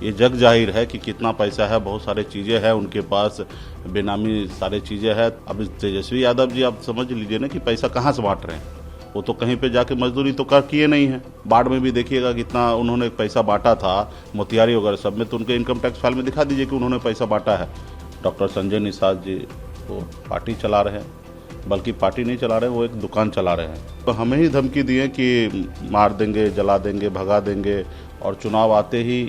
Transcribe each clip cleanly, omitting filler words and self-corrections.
ये जग जाहिर है कि कितना पैसा है, बहुत सारे चीज़ें हैं उनके पास, बेनामी सारे चीज़ें हैं। अब तेजस्वी यादव जी आप समझ लीजिए ना कि पैसा कहाँ से बांट रहे हैं। वो तो कहीं पे जाके मजदूरी तो कर किए नहीं है। बाढ़ में भी देखिएगा कितना उन्होंने पैसा बांटा था, मोतिहारी वगैरह सब में, तो उनके इनकम टैक्स फाइल में दिखा दीजिए कि उन्होंने पैसा बांटा है। डॉक्टर संजय निषाद जी वो पार्टी चला रहे हैं, बल्कि पार्टी नहीं चला रहे, वो एक दुकान चला रहे हैं। तो हमें ही धमकी दी है कि मार देंगे, जला देंगे, भगा देंगे, और चुनाव आते ही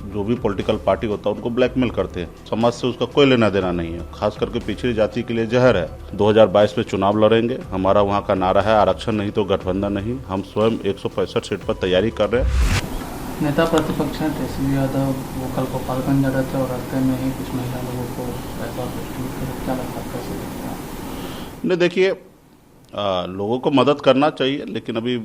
जो भी पॉलिटिकल पार्टी होता है उनको ब्लैकमेल करते हैं। समाज से उसका कोई लेना देना नहीं है, खास करके पिछड़ी जाति के लिए जहर है। 2022 में चुनाव लड़ेंगे, हमारा वहाँ का नारा है आरक्षण नहीं तो गठबंधन नहीं। हम स्वयं 165 सीट पर तैयारी कर रहे हैं। नेता प्रतिपक्ष हैं तेजस्वी यादव, वो कल गोपालगंज जा रहे थे और रास्ते में ही कुछ महिला लोगों को ऐसा क्या लगता है, कैसे देखते हैं? नहीं, देखिए, लोगों को मदद करना चाहिए, लेकिन अभी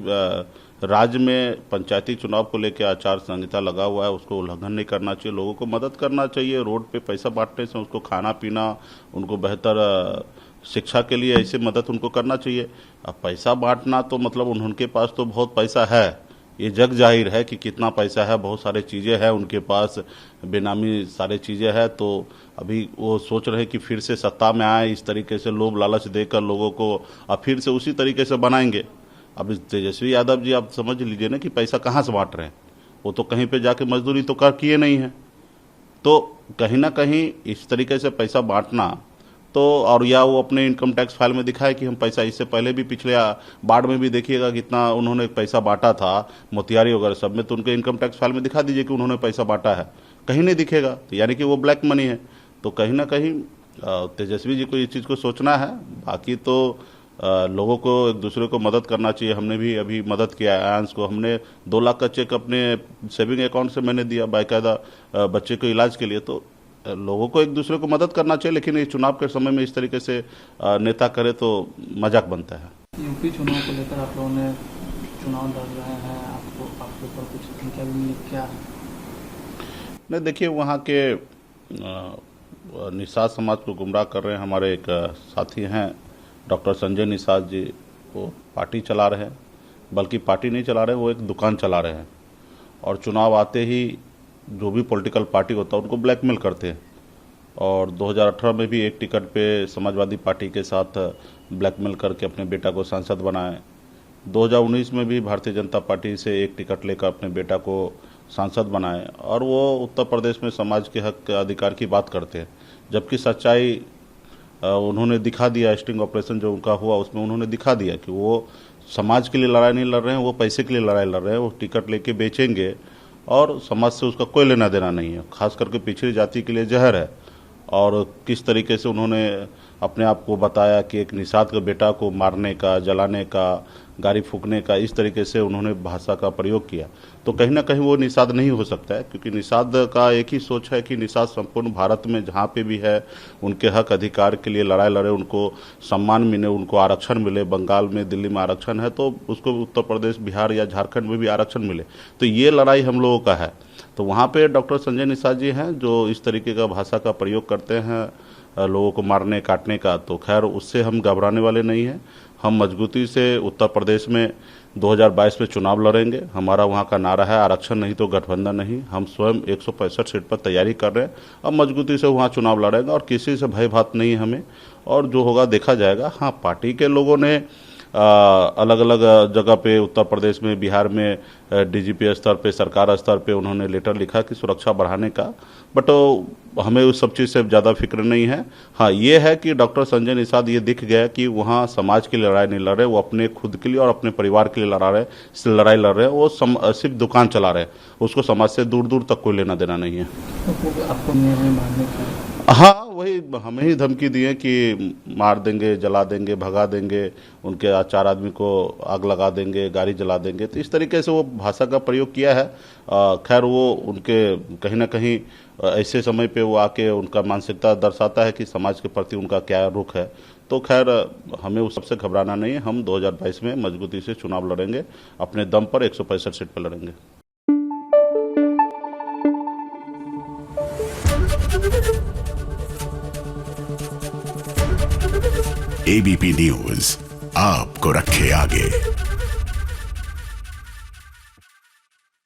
राज्य में पंचायती चुनाव को लेकर आचार संहिता लगा हुआ है, उसको उल्लंघन नहीं करना चाहिए। लोगों को मदद करना चाहिए। रोड पे पैसा बांटने से उसको खाना पीना, उनको बेहतर शिक्षा के लिए ऐसे मदद उनको करना चाहिए। अब पैसा बांटना तो मतलब उनके पास तो बहुत पैसा है, ये जग जाहिर है कि कितना पैसा है, बहुत सारे चीज़ें हैं उनके पास, बेनामी सारे चीज़ें हैं। तो अभी वो सोच रहे हैं कि फिर से सत्ता में आए, इस तरीके से लोभ लालच देकर लोगों को अब फिर से उसी तरीके से बनाएंगे। अब तेजस्वी यादव जी आप समझ लीजिए ना कि पैसा कहाँ से बांट रहे हैं। वो तो कहीं पे जाके मजदूरी तो कर किए नहीं है, तो कहीं ना कहीं इस तरीके से पैसा बांटना तो, और या वो अपने इनकम टैक्स फाइल में दिखाए कि हम पैसा, इससे पहले भी पिछले बाढ़ में भी देखिएगा कितना उन्होंने पैसा बांटा था, मोतिहारी वगैरह सब में, तो उनके इनकम टैक्स फाइल में दिखा दीजिए कि उन्होंने पैसा बांटा है। कहीं नहीं दिखेगा, तो यानी कि वो ब्लैक मनी है। तो कहीं ना कहीं तेजस्वी जी को इस चीज़ को सोचना है। बाकी तो लोगों को एक दूसरे को मदद करना चाहिए। हमने भी अभी मदद किया है। आयांश को हमने 2 लाख का चेक अपने सेविंग अकाउंट से मैंने दिया बाकायदा बच्चे को इलाज के लिए। तो लोगों को एक दूसरे को मदद करना चाहिए, लेकिन इस चुनाव के समय में इस तरीके से नेता करे तो मजाक बनता है। यूपी चुनाव को लेकर आप लोगों ने चुनाव लड़ रहे हैं, आपके ऊपर कुछ धमकियां भी मिली क्या? नहीं, देखिए, वहाँ के निषाद समाज को गुमराह कर रहे हैं हमारे एक साथी हैं डॉक्टर संजय निषाद जी, वो पार्टी चला रहे हैं, बल्कि पार्टी नहीं चला रहे, वो एक दुकान चला रहे हैं। और चुनाव आते ही जो भी पॉलिटिकल पार्टी होता है उनको ब्लैकमेल करते हैं। और 2018 में भी एक टिकट पे समाजवादी पार्टी के साथ ब्लैकमेल करके अपने बेटा को सांसद बनाए। 2019 में भी भारतीय जनता पार्टी से एक टिकट लेकर अपने बेटा को सांसद बनाए, और वो उत्तर प्रदेश में समाज के हक अधिकार की बात करते हैं। जबकि सच्चाई उन्होंने दिखा दिया, स्टिंग ऑपरेशन जो उनका हुआ उसमें उन्होंने दिखा दिया कि वो समाज के लिए लड़ाई नहीं लड़ रहे हैं, वो पैसे के लिए लड़ाई लड़ रहे हैं। वो टिकट लेके बेचेंगे और समाज से उसका कोई लेना देना नहीं है, खास करके पिछड़ी जाति के लिए जहर है। और किस तरीके से उन्होंने अपने आप को बताया कि एक निषाद के बेटा को मारने का, जलाने का, गाड़ी फूकने का, इस तरीके से उन्होंने भाषा का प्रयोग किया। तो कहीं ना कहीं वो निषाद नहीं हो सकता है, क्योंकि निषाद का एक ही सोच है कि निषाद संपूर्ण भारत में जहाँ पे भी है उनके हक अधिकार के लिए लड़ाई लड़े, उनको सम्मान मिले, उनको आरक्षण मिले। बंगाल में, दिल्ली में आरक्षण है तो उसको उत्तर प्रदेश, बिहार या झारखंड में भी आरक्षण मिले। तो ये लड़ाई हम लोगों का है। तो वहाँ पे डॉक्टर संजय निषाद जी हैं जो इस तरीके का भाषा का प्रयोग करते हैं लोगों को मारने काटने का। तो खैर, उससे हम घबराने वाले नहीं हैं। हम मजबूती से उत्तर प्रदेश में 2022 में चुनाव लड़ेंगे। हमारा वहाँ का नारा है आरक्षण नहीं तो गठबंधन नहीं। हम स्वयं 165 सीट पर तैयारी कर रहे हैं। अब मजबूती से वहाँ चुनाव लड़ेंगे और किसी से भय भात नहीं है हमें, और जो होगा देखा जाएगा। हाँ, पार्टी के लोगों ने अलग अलग जगह पे उत्तर प्रदेश में, बिहार में डीजीपी स्तर पे, सरकार स्तर पे उन्होंने लेटर लिखा कि सुरक्षा बढ़ाने का, बट हमें उस सब चीज़ से ज़्यादा फिक्र नहीं है। हाँ, ये है कि डॉक्टर संजय निषाद ये दिख गया कि वहाँ समाज के लिए लड़ाई नहीं लड़ रहे, वो अपने खुद के लिए और अपने परिवार के लिए लड़ाई लड़ रहे हैं। वो सिर्फ दुकान चला रहे हैं, उसको समाज से दूर दूर तक कोई लेना देना नहीं है। हाँ, वही हमें ही धमकी दी है कि मार देंगे, जला देंगे, भगा देंगे, उनके 4 आदमी को आग लगा देंगे, गाड़ी जला देंगे। तो इस तरीके से वो भाषा का प्रयोग किया है। खैर, वो उनके कहीं ना कहीं ऐसे समय पे वो आके उनका मानसिकता दर्शाता है कि समाज के प्रति उनका क्या रुख है। तो खैर, हमें उस सबसे घबराना नहीं है। हम 2022 में मजबूती से चुनाव लड़ेंगे, अपने दम पर 165 सीट पर लड़ेंगे। एबीपी न्यूज आपको रखे आगे।